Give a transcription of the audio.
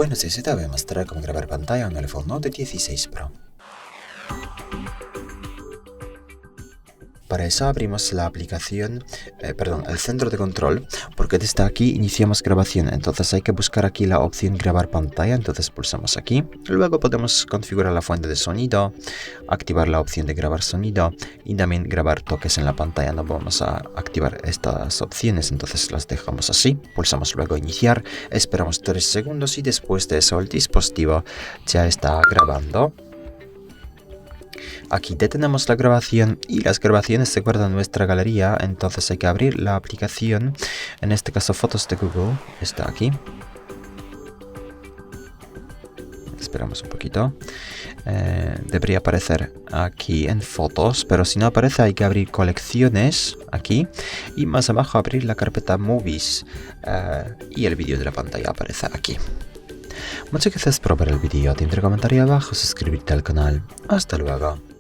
Pues necesitaba mostrar cómo grabar pantalla en el ULEFONE Note 16 Pro. Para eso abrimos la aplicación, el centro de control, porque desde aquí iniciamos grabación. Entonces hay que buscar aquí la opción grabar pantalla, entonces pulsamos aquí. Luego podemos configurar la fuente de sonido, activar la opción de grabar sonido y también grabar toques en la pantalla. No vamos a activar estas opciones, entonces las dejamos así. Pulsamos luego iniciar, esperamos 3 segundos y después de eso el dispositivo ya está grabando. Aquí detenemos la grabación y las grabaciones se guardan en nuestra galería, entonces hay que abrir la aplicación, en este caso fotos de Google, está aquí. Esperamos un poquito. Debería aparecer aquí en fotos, pero si no aparece hay que abrir colecciones aquí y más abajo abrir la carpeta movies y el vídeo de la pantalla aparece aquí. Muchas gracias por ver el vídeo, te comentario abajo, suscribirte al canal. Hasta luego.